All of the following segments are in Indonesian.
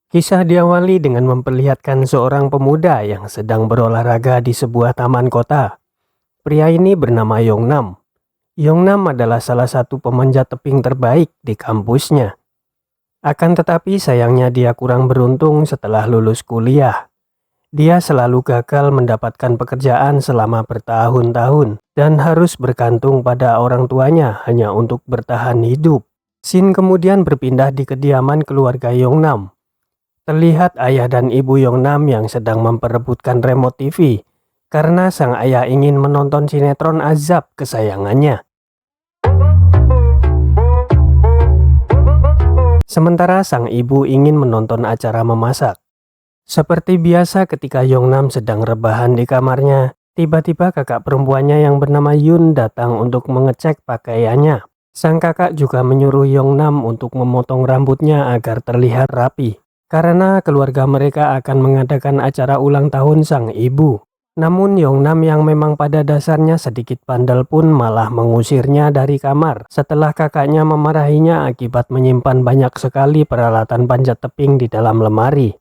Kisah diawali dengan memperlihatkan seorang pemuda yang sedang berolahraga di sebuah taman kota. Pria ini bernama Yongnam. Yongnam adalah salah satu pemanjat tebing terbaik di kampusnya. Akan tetapi sayangnya dia kurang beruntung setelah lulus kuliah. Dia selalu gagal mendapatkan pekerjaan selama bertahun-tahun dan harus bergantung pada orang tuanya hanya untuk bertahan hidup. Scene kemudian berpindah di kediaman keluarga Yongnam. Terlihat ayah dan ibu Yongnam yang sedang memperebutkan remote TV karena sang ayah ingin menonton sinetron azab kesayangannya. Sementara sang ibu ingin menonton acara memasak. Seperti biasa ketika Yongnam sedang rebahan di kamarnya, tiba-tiba kakak perempuannya yang bernama Yun datang untuk mengecek pakaiannya. Sang kakak juga menyuruh Yongnam untuk memotong rambutnya agar terlihat rapi, karena keluarga mereka akan mengadakan acara ulang tahun sang ibu. Namun Yongnam yang memang pada dasarnya sedikit bandel pun malah mengusirnya dari kamar setelah kakaknya memarahinya akibat menyimpan banyak sekali peralatan panjat tebing di dalam lemari.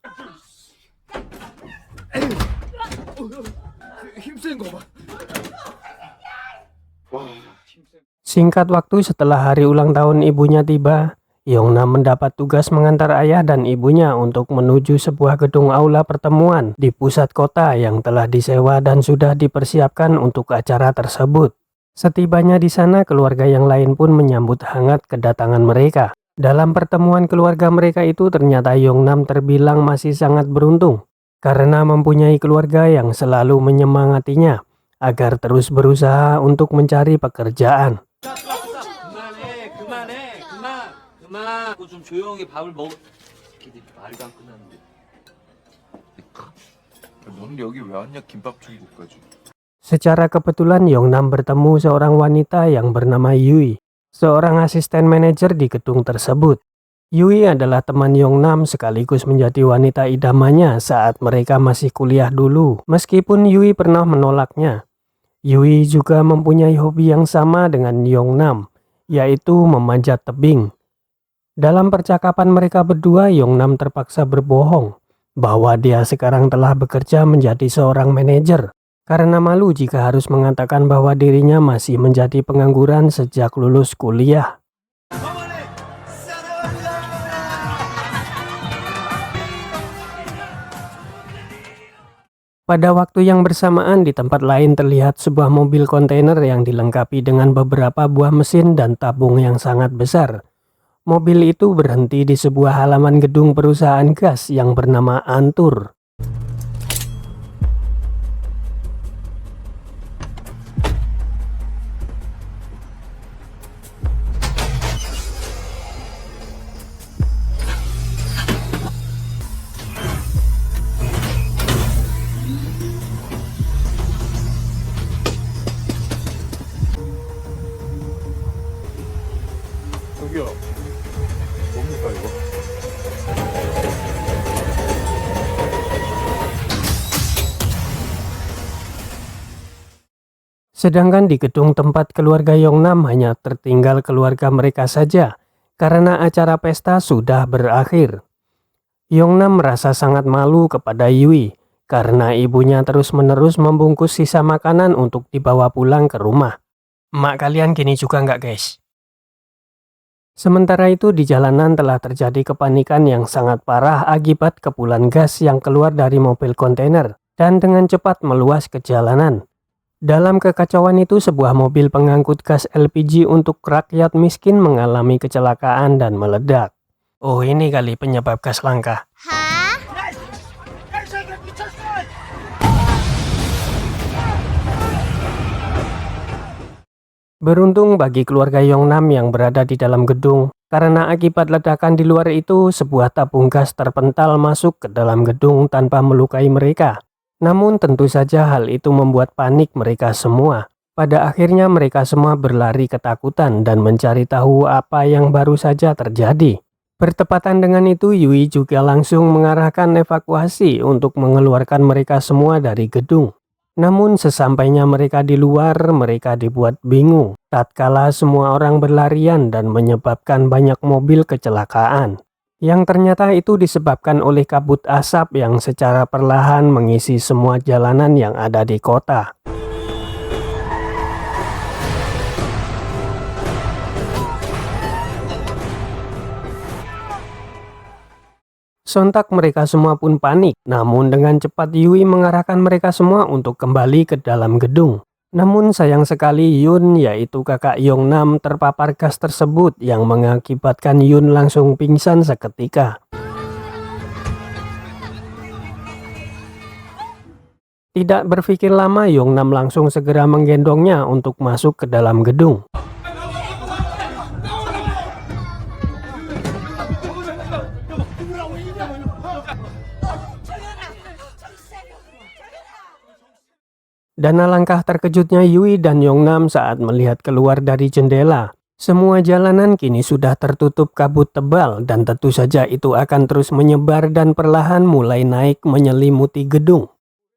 Singkat waktu setelah hari ulang tahun ibunya tiba, Yongnam mendapat tugas mengantar ayah dan ibunya untuk menuju sebuah gedung aula pertemuan di pusat kota yang telah disewa dan sudah dipersiapkan untuk acara tersebut. Setibanya di sana, keluarga yang lain pun menyambut hangat kedatangan mereka. Dalam pertemuan keluarga mereka itu ternyata Yongnam terbilang masih sangat beruntung karena mempunyai keluarga yang selalu menyemangatinya agar terus berusaha untuk mencari pekerjaan. 좀 조용히 밥을 먹. 걔들이 말도 안 끝났는데. 너는 여기 왜 왔냐? 김밥 중국까지. Secara kebetulan Yongnam bertemu seorang wanita yang bernama Yui, seorang asisten manajer di gedung tersebut. Yui adalah teman Yongnam sekaligus menjadi wanita idamannya saat mereka masih kuliah dulu, meskipun Yui pernah menolaknya. Yui juga mempunyai hobi yang sama dengan Yongnam, yaitu memanjat tebing. Dalam percakapan mereka berdua, Yongnam terpaksa berbohong bahwa dia sekarang telah bekerja menjadi seorang manajer karena malu jika harus mengatakan bahwa dirinya masih menjadi pengangguran sejak lulus kuliah. Pada waktu yang bersamaan di tempat lain terlihat sebuah mobil kontainer yang dilengkapi dengan beberapa buah mesin dan tabung yang sangat besar. Mobil itu berhenti di sebuah halaman gedung perusahaan gas yang bernama Antur. 저기요. 뭡니까 이거? Sedangkan di gedung tempat keluarga Yongnam hanya tertinggal keluarga mereka saja karena acara pesta sudah berakhir. Yongnam merasa sangat malu kepada Yui karena ibunya terus-menerus membungkus sisa makanan untuk dibawa pulang ke rumah. Mak kalian gini juga nggak guys? Sementara itu di jalanan telah terjadi kepanikan yang sangat parah akibat kepulan gas yang keluar dari mobil kontainer dan dengan cepat meluas ke jalanan. Dalam kekacauan itu sebuah mobil pengangkut gas LPG untuk rakyat miskin mengalami kecelakaan dan meledak. Oh ini kali penyebab gas langka. Beruntung bagi keluarga Yongnam yang berada di dalam gedung, karena akibat ledakan di luar itu sebuah tabung gas terpental masuk ke dalam gedung tanpa melukai mereka. Namun tentu saja hal itu membuat panik mereka semua. Pada akhirnya mereka semua berlari ketakutan dan mencari tahu apa yang baru saja terjadi. Bertepatan dengan itu Yui juga langsung mengarahkan evakuasi untuk mengeluarkan mereka semua dari gedung. Namun sesampainya mereka di luar, mereka dibuat bingung tatkala semua orang berlarian dan menyebabkan banyak mobil kecelakaan. yang ternyata itu disebabkan oleh kabut asap yang secara perlahan mengisi semua jalanan yang ada di kota. Sontak mereka semua pun panik, namun dengan cepat Yui mengarahkan mereka semua untuk kembali ke dalam gedung. Namun sayang sekali Yun, yaitu kakak Yongnam, terpapar gas tersebut yang mengakibatkan Yun langsung pingsan seketika. Tidak berpikir lama, Yongnam langsung segera menggendongnya untuk masuk ke dalam gedung. Dan alangkah terkejutnya Yui dan Yongnam saat melihat keluar dari jendela. Semua jalanan kini sudah tertutup kabut tebal dan tentu saja itu akan terus menyebar dan perlahan mulai naik menyelimuti gedung.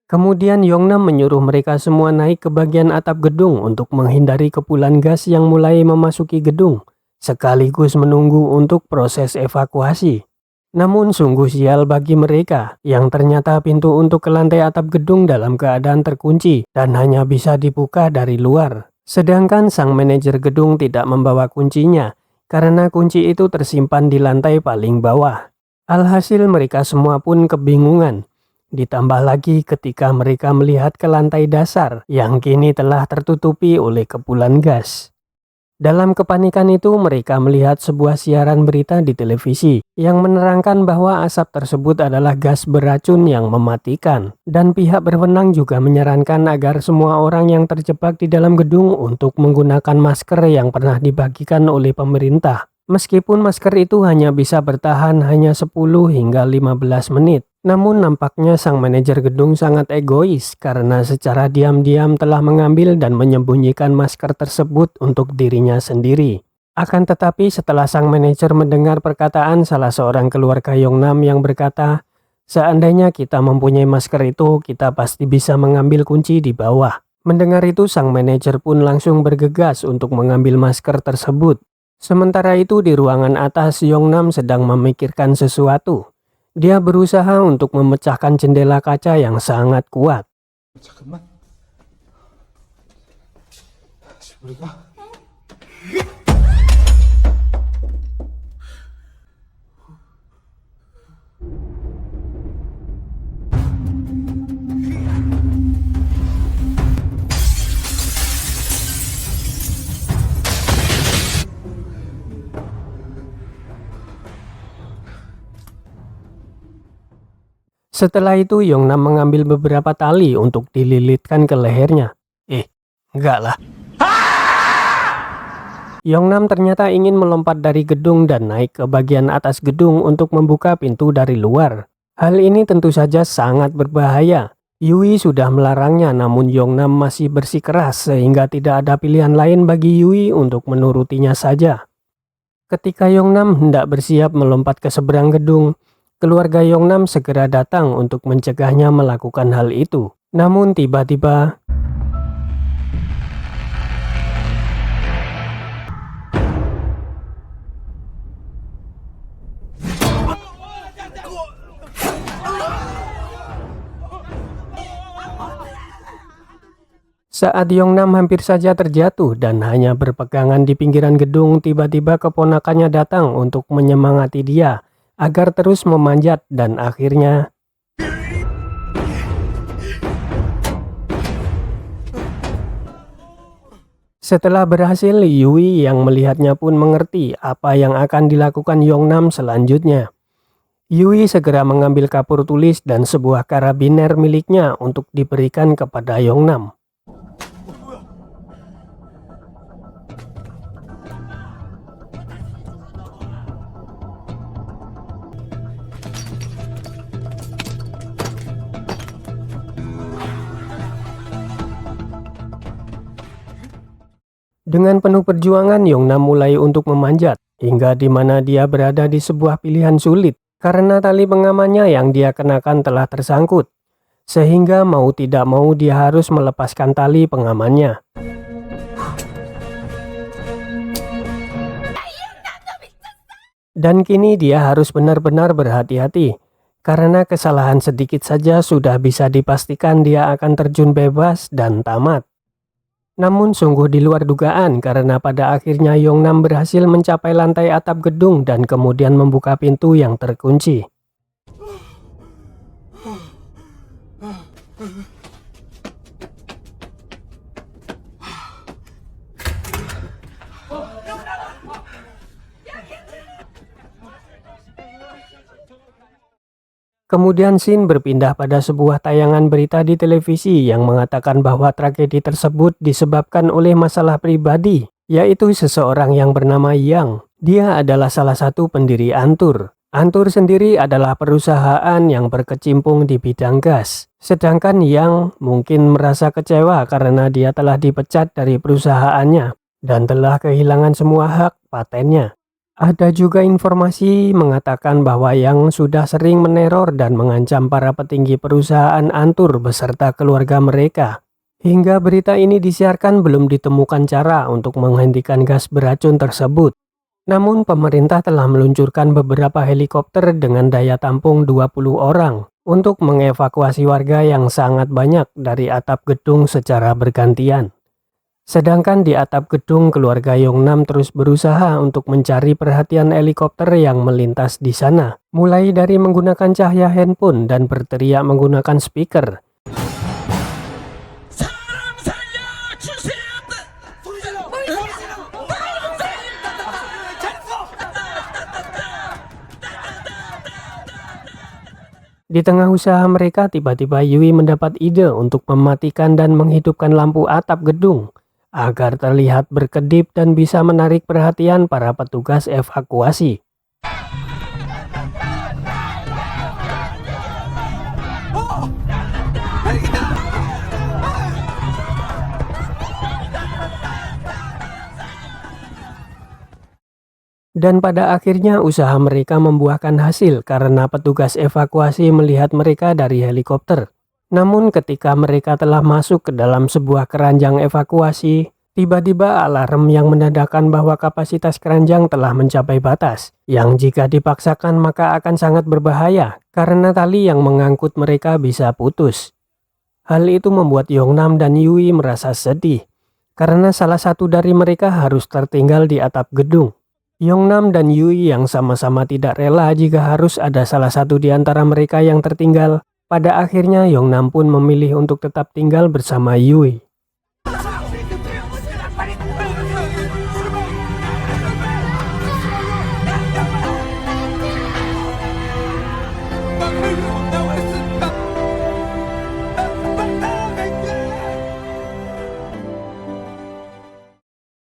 Kemudian Yongnam menyuruh mereka semua naik ke bagian atap gedung untuk menghindari kepulan gas yang mulai memasuki gedung, sekaligus menunggu untuk proses evakuasi. Namun sungguh sial bagi mereka yang ternyata pintu untuk ke lantai atap gedung dalam keadaan terkunci dan hanya bisa dibuka dari luar. Sedangkan sang manajer gedung tidak membawa kuncinya karena kunci itu tersimpan di lantai paling bawah. Alhasil mereka semua pun kebingungan. Ditambah lagi ketika mereka melihat ke lantai dasar yang kini telah tertutupi oleh kepulan gas. Dalam kepanikan itu mereka melihat sebuah siaran berita di televisi yang menerangkan bahwa asap tersebut adalah gas beracun yang mematikan, dan pihak berwenang juga menyarankan agar semua orang yang terjebak di dalam gedung untuk menggunakan masker yang pernah dibagikan oleh pemerintah. Meskipun masker itu hanya bisa bertahan hanya 10 hingga 15 menit. Namun nampaknya sang manajer gedung sangat egois karena secara diam-diam telah mengambil dan menyembunyikan masker tersebut untuk dirinya sendiri. Akan tetapi setelah sang manajer mendengar perkataan salah seorang keluarga Yongnam yang berkata, "Seandainya kita mempunyai masker itu, kita pasti bisa mengambil kunci di bawah." Mendengar itu sang manajer pun langsung bergegas untuk mengambil masker tersebut. Sementara itu di ruangan atas Yongnam sedang memikirkan sesuatu. Dia berusaha untuk memecahkan jendela kaca yang sangat kuat. 잠깐만. 우리가 Setelah itu Yongnam mengambil beberapa tali untuk dililitkan ke lehernya. Enggak lah. Yongnam ternyata ingin melompat dari gedung dan naik ke bagian atas gedung untuk membuka pintu dari luar. Hal ini tentu saja sangat berbahaya. Yui sudah melarangnya, namun Yongnam masih bersikeras sehingga tidak ada pilihan lain bagi Yui untuk menurutinya saja. Ketika Yongnam hendak bersiap melompat ke seberang gedung, keluarga Yongnam segera datang untuk mencegahnya melakukan hal itu. Namun tiba-tiba saat Yongnam hampir saja terjatuh dan hanya berpegangan di pinggiran gedung, tiba-tiba keponakannya datang untuk menyemangati dia agar terus memanjat dan akhirnya setelah berhasil, Yui yang melihatnya pun mengerti apa yang akan dilakukan Yongnam selanjutnya. Yui segera mengambil kapur tulis dan sebuah karabiner miliknya untuk diberikan kepada Yongnam. Dengan penuh perjuangan, Yongnam mulai untuk memanjat, hingga di mana dia berada di sebuah pilihan sulit, karena tali pengamannya yang dia kenakan telah tersangkut, sehingga mau tidak mau dia harus melepaskan tali pengamannya. Dan kini dia harus benar-benar berhati-hati, karena kesalahan sedikit saja sudah bisa dipastikan dia akan terjun bebas dan tamat. Namun sungguh di luar dugaan karena pada akhirnya Yongnam berhasil mencapai lantai atap gedung dan kemudian membuka pintu yang terkunci. Kemudian scene berpindah pada sebuah tayangan berita di televisi yang mengatakan bahwa tragedi tersebut disebabkan oleh masalah pribadi, yaitu seseorang yang bernama Yang. Dia adalah salah satu pendiri Antur. Antur sendiri adalah perusahaan yang berkecimpung di bidang gas. Sedangkan Yang mungkin merasa kecewa karena dia telah dipecat dari perusahaannya dan telah kehilangan semua hak patennya. Ada juga informasi mengatakan bahwa Yang sudah sering meneror dan mengancam para petinggi perusahaan Antur beserta keluarga mereka. Hingga berita ini disiarkan belum ditemukan cara untuk menghentikan gas beracun tersebut. Namun pemerintah telah meluncurkan beberapa helikopter dengan daya tampung 20 orang untuk mengevakuasi warga yang sangat banyak dari atap gedung secara bergantian. Sedangkan di atap gedung keluarga Yongnam terus berusaha untuk mencari perhatian helikopter yang melintas di sana, mulai dari menggunakan cahaya handphone dan berteriak menggunakan speaker. Di tengah usaha mereka, tiba-tiba Yui mendapat ide untuk mematikan dan menghidupkan lampu atap gedung agar terlihat berkedip dan bisa menarik perhatian para petugas evakuasi. Dan pada akhirnya usaha mereka membuahkan hasil karena petugas evakuasi melihat mereka dari helikopter. Namun ketika mereka telah masuk ke dalam sebuah keranjang evakuasi, tiba-tiba alarm yang menandakan bahwa kapasitas keranjang telah mencapai batas, yang jika dipaksakan maka akan sangat berbahaya karena tali yang mengangkut mereka bisa putus. Hal itu membuat Yongnam dan Yui merasa sedih, karena salah satu dari mereka harus tertinggal di atap gedung. Yongnam dan Yui yang sama-sama tidak rela jika harus ada salah satu di antara mereka yang tertinggal. Pada akhirnya Yongnam pun memilih untuk tetap tinggal bersama Yui.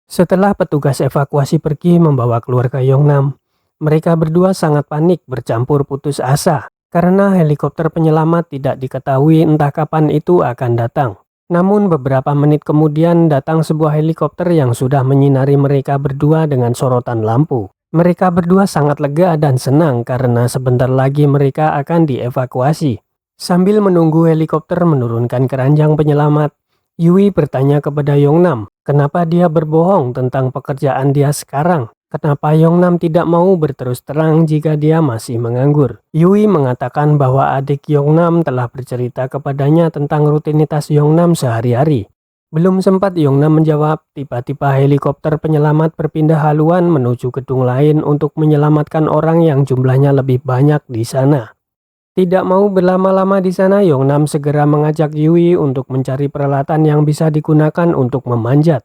Setelah petugas evakuasi pergi membawa keluarga Yongnam, mereka berdua sangat panik bercampur putus asa karena helikopter penyelamat tidak diketahui entah kapan itu akan datang. Namun beberapa menit kemudian datang sebuah helikopter yang sudah menyinari mereka berdua dengan sorotan lampu. Mereka berdua sangat lega dan senang karena sebentar lagi mereka akan dievakuasi. Sambil menunggu helikopter menurunkan keranjang penyelamat, Yui bertanya kepada Yongnam, kenapa dia berbohong tentang pekerjaan dia sekarang? Kenapa Yongnam tidak mau berterus terang jika dia masih menganggur? Yui mengatakan bahwa adik Yongnam telah bercerita kepadanya tentang rutinitas Yongnam sehari-hari. Belum sempat Yongnam menjawab, tiba-tiba helikopter penyelamat berpindah haluan menuju gedung lain untuk menyelamatkan orang yang jumlahnya lebih banyak di sana. Tidak mau berlama-lama di sana, Yongnam segera mengajak Yui untuk mencari peralatan yang bisa digunakan untuk memanjat.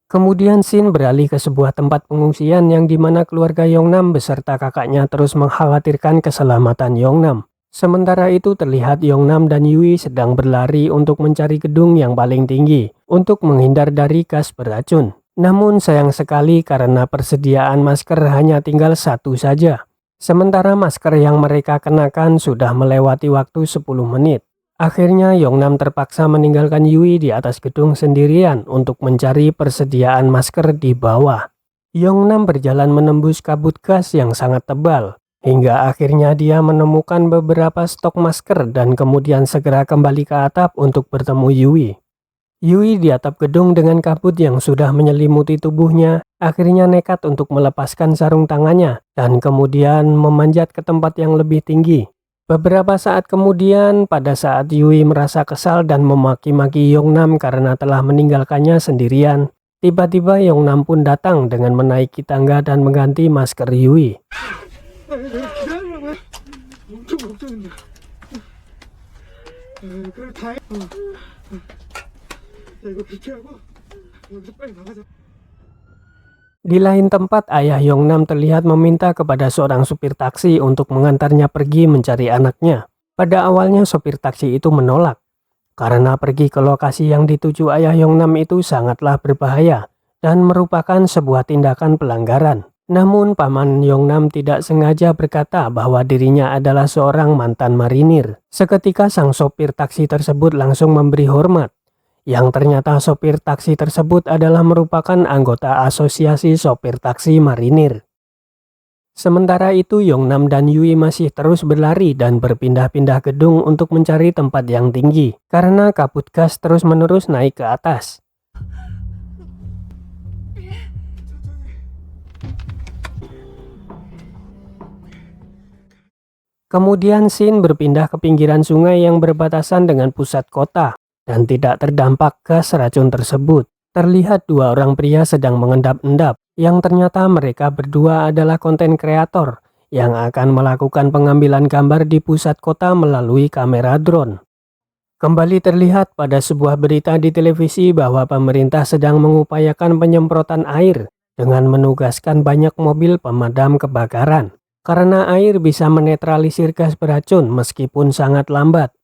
Kemudian scene beralih ke sebuah tempat pengungsian yang dimana keluarga Yongnam beserta kakaknya terus mengkhawatirkan keselamatan Yongnam. Sementara itu terlihat Yongnam dan Yui sedang berlari untuk mencari gedung yang paling tinggi untuk menghindar dari gas beracun. Namun sayang sekali karena persediaan masker hanya tinggal satu saja. Sementara masker yang mereka kenakan sudah melewati waktu 10 menit. Akhirnya Yongnam terpaksa meninggalkan Yui di atas gedung sendirian untuk mencari persediaan masker di bawah. Yongnam berjalan menembus kabut gas yang sangat tebal Hingga akhirnya dia menemukan beberapa stok masker dan kemudian segera kembali ke atap untuk bertemu Yui. Yui di atap gedung dengan kabut yang sudah menyelimuti tubuhnya akhirnya nekat untuk melepaskan sarung tangannya dan kemudian memanjat ke tempat yang lebih tinggi. Beberapa saat kemudian, pada saat Yui merasa kesal dan memaki-maki Yongnam karena telah meninggalkannya sendirian, tiba-tiba Yongnam pun datang dengan menaiki tangga dan mengganti masker Yui. 엄청 걱정인데. 그래 다행. 야 이거 비켜하고 여기서 빨리 나가자. Di lain tempat, ayah Yongnam terlihat meminta kepada seorang supir taksi untuk mengantarnya pergi mencari anaknya. Pada awalnya sopir taksi itu menolak, karena pergi ke lokasi yang dituju ayah Yongnam itu sangatlah berbahaya dan merupakan sebuah tindakan pelanggaran. Namun paman Yongnam tidak sengaja berkata bahwa dirinya adalah seorang mantan marinir. Seketika sang sopir taksi tersebut langsung memberi hormat, yang ternyata sopir taksi tersebut adalah merupakan anggota asosiasi sopir taksi marinir. Sementara itu Yongnam dan Yui masih terus berlari dan berpindah-pindah gedung untuk mencari tempat yang tinggi, karena kabut gas terus-menerus naik ke atas. Kemudian Shin berpindah ke pinggiran sungai yang berbatasan dengan pusat kota dan tidak terdampak gas racun tersebut. Terlihat dua orang pria sedang mengendap-endap yang ternyata mereka berdua adalah konten kreator yang akan melakukan pengambilan gambar di pusat kota melalui kamera drone. Kembali terlihat pada sebuah berita di televisi bahwa pemerintah sedang mengupayakan penyemprotan air dengan menugaskan banyak mobil pemadam kebakaran. Karena air bisa menetralisir gas beracun meskipun sangat lambat.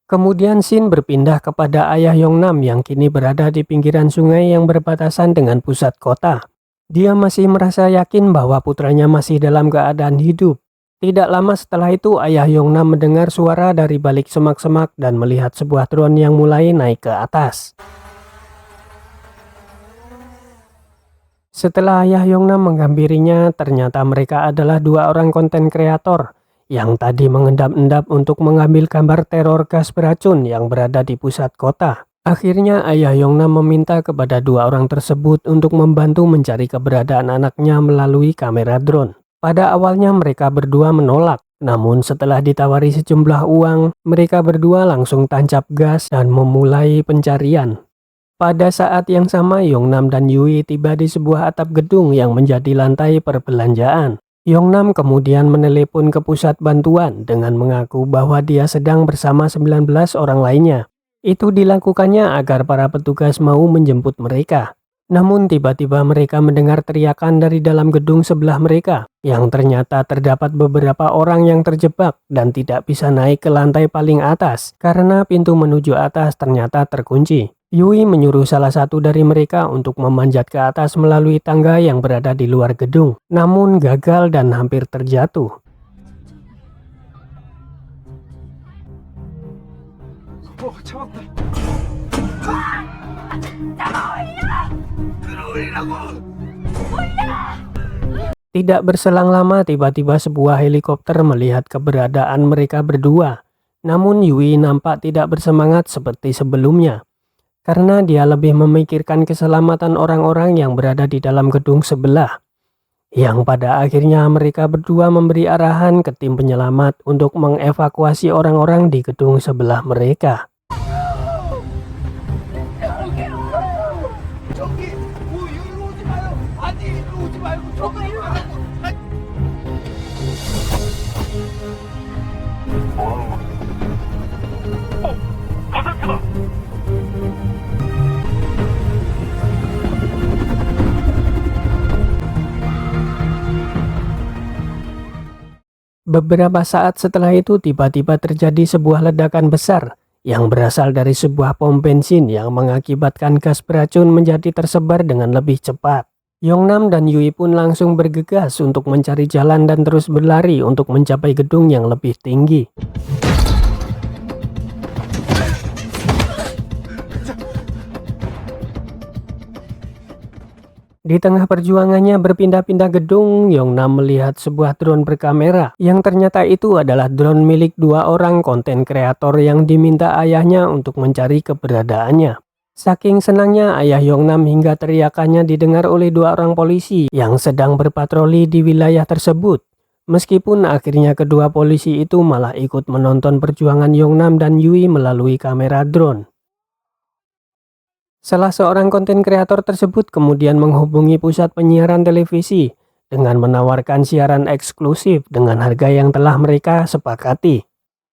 Kemudian Shin berpindah kepada ayah Yongnam yang kini berada di pinggiran sungai yang berbatasan dengan pusat kota. Dia masih merasa yakin bahwa putranya masih dalam keadaan hidup. Tidak lama setelah itu ayah Yongnam mendengar suara dari balik semak-semak dan melihat sebuah drone yang mulai naik ke atas. Setelah ayah Yongnam menghampirinya, ternyata mereka adalah dua orang konten kreator yang tadi mengendap-endap untuk mengambil gambar teror gas beracun yang berada di pusat kota. Akhirnya ayah Yongnam meminta kepada dua orang tersebut untuk membantu mencari keberadaan anaknya melalui kamera drone. Pada awalnya mereka berdua menolak, namun setelah ditawari sejumlah uang, mereka berdua langsung tancap gas dan memulai pencarian. Pada saat yang sama, Yongnam dan Yui tiba di sebuah atap gedung yang menjadi lantai perbelanjaan. Yongnam kemudian menelepon ke pusat bantuan dengan mengaku bahwa dia sedang bersama 19 orang lainnya. Itu dilakukannya agar para petugas mau menjemput mereka. Namun tiba-tiba mereka mendengar teriakan dari dalam gedung sebelah mereka, yang ternyata terdapat beberapa orang yang terjebak dan tidak bisa naik ke lantai paling atas karena pintu menuju atas ternyata terkunci. Yui menyuruh salah satu dari mereka untuk memanjat ke atas melalui tangga yang berada di luar gedung, namun gagal dan hampir terjatuh. 참았다. Tidak berselang lama tiba-tiba sebuah helikopter melihat keberadaan mereka berdua. Namun Yui nampak tidak bersemangat seperti sebelumnya, karena dia lebih memikirkan keselamatan orang-orang yang berada di dalam gedung sebelah. Yang pada akhirnya mereka berdua memberi arahan ke tim penyelamat untuk mengevakuasi orang-orang di gedung sebelah mereka. Beberapa saat setelah itu tiba-tiba terjadi sebuah ledakan besar yang berasal dari sebuah pom bensin yang mengakibatkan gas beracun menjadi tersebar dengan lebih cepat. Yongnam dan Yui pun langsung bergegas untuk mencari jalan dan terus berlari untuk mencapai gedung yang lebih tinggi. Di tengah perjuangannya berpindah-pindah gedung, Yongnam melihat sebuah drone berkamera yang ternyata itu adalah drone milik dua orang konten kreator yang diminta ayahnya untuk mencari keberadaannya. Saking senangnya ayah Yongnam hingga teriakannya didengar oleh dua orang polisi yang sedang berpatroli di wilayah tersebut. Meskipun akhirnya kedua polisi itu malah ikut menonton perjuangan Yongnam dan Yui melalui kamera drone. Salah seorang konten kreator tersebut kemudian menghubungi pusat penyiaran televisi dengan menawarkan siaran eksklusif dengan harga yang telah mereka sepakati.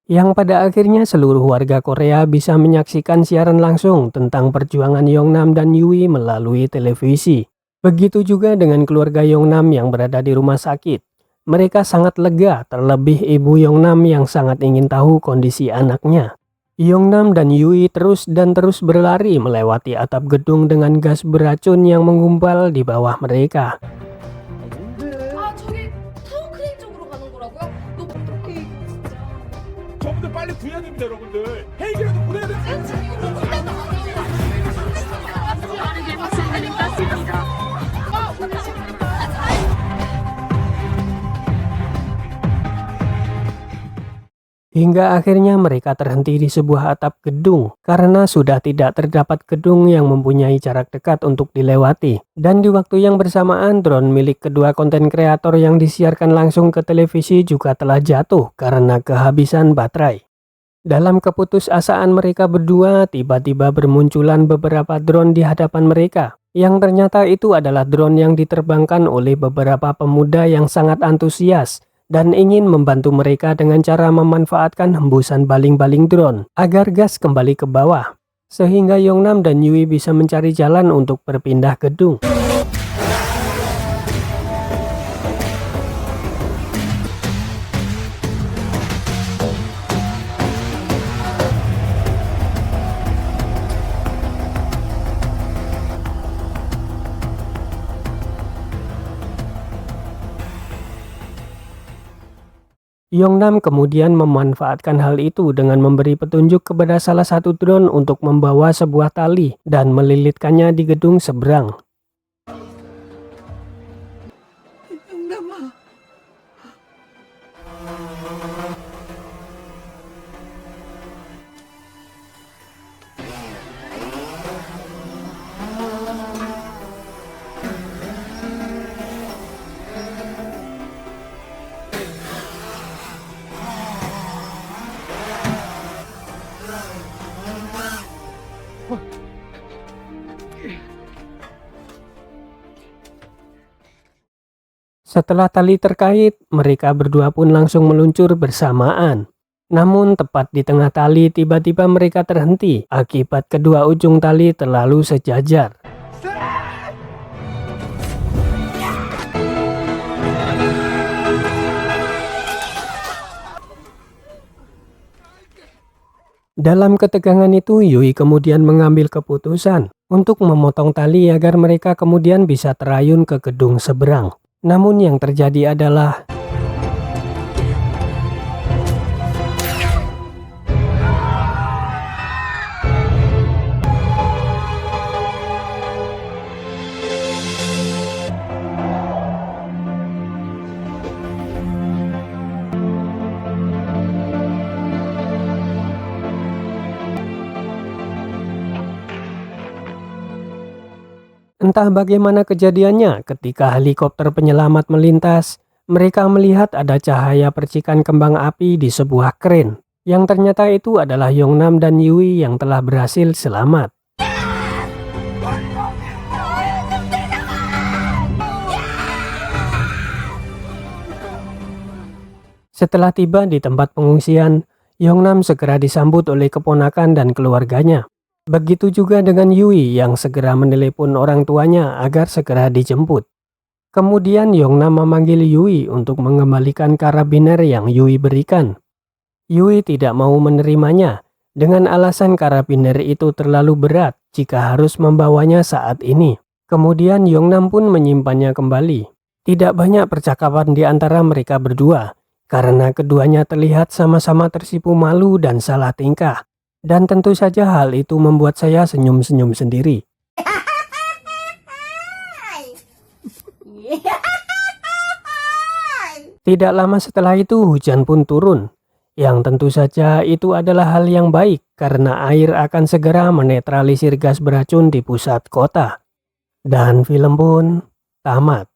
Yang pada akhirnya seluruh warga Korea bisa menyaksikan siaran langsung tentang perjuangan Yongnam dan Yui melalui televisi. Begitu juga dengan keluarga Yongnam yang berada di rumah sakit. Mereka sangat lega, terlebih ibu Yongnam yang sangat ingin tahu kondisi anaknya. Yongnam dan Yui terus berlari melewati atap gedung dengan gas beracun yang menggumpal di bawah mereka. 아, 저기 타워 크레인 쪽으로 가는 거라고요? 너 어떡해, 진짜. 저분들 빨리 구해야 됩니다, 여러분들. 헬기라도 보내야 됩니다. 지금 이거 너무 힘들다. Hingga akhirnya mereka terhenti di sebuah atap gedung karena sudah tidak terdapat gedung yang mempunyai jarak dekat untuk dilewati. Dan di waktu yang bersamaan drone milik kedua konten kreator yang disiarkan langsung ke televisi juga telah jatuh karena kehabisan baterai. Dalam keputusasaan mereka berdua, tiba-tiba bermunculan beberapa drone di hadapan mereka. Yang ternyata itu adalah drone yang diterbangkan oleh beberapa pemuda yang sangat antusias dan ingin membantu mereka dengan cara memanfaatkan hembusan baling-baling drone agar gas kembali ke bawah, sehingga Yongnam dan Yui bisa mencari jalan untuk berpindah gedung. Yongnam kemudian memanfaatkan hal itu dengan memberi petunjuk kepada salah satu drone untuk membawa sebuah tali dan melilitkannya di gedung seberang. Setelah tali terkait, mereka berdua pun langsung meluncur bersamaan. Namun tepat di tengah tali tiba-tiba mereka terhenti akibat kedua ujung tali terlalu sejajar. Dalam ketegangan itu, Yui kemudian mengambil keputusan untuk memotong tali agar mereka kemudian bisa terayun ke gedung seberang. Namun yang terjadi adalah entah bagaimana kejadiannya, ketika helikopter penyelamat melintas, mereka melihat ada cahaya percikan kembang api di sebuah kren, yang ternyata itu adalah Yongnam dan Yui yang telah berhasil selamat. Setelah tiba di tempat pengungsian, Yongnam segera disambut oleh keponakan dan keluarganya. Begitu juga dengan Yui yang segera menelepon orang tuanya agar segera dijemput. Kemudian Yongnam memanggil Yui untuk mengembalikan karabiner yang Yui berikan. Yui tidak mau menerimanya dengan alasan karabiner itu terlalu berat jika harus membawanya saat ini. Kemudian Yongnam pun menyimpannya kembali. Tidak banyak percakapan di antara mereka berdua karena keduanya terlihat sama-sama tersipu malu dan salah tingkah. Dan tentu saja hal itu membuat saya senyum-senyum sendiri. Tidak lama setelah itu hujan pun turun, yang tentu saja itu adalah hal yang baik karena air akan segera menetralisir gas beracun di pusat kota. Dan film pun tamat.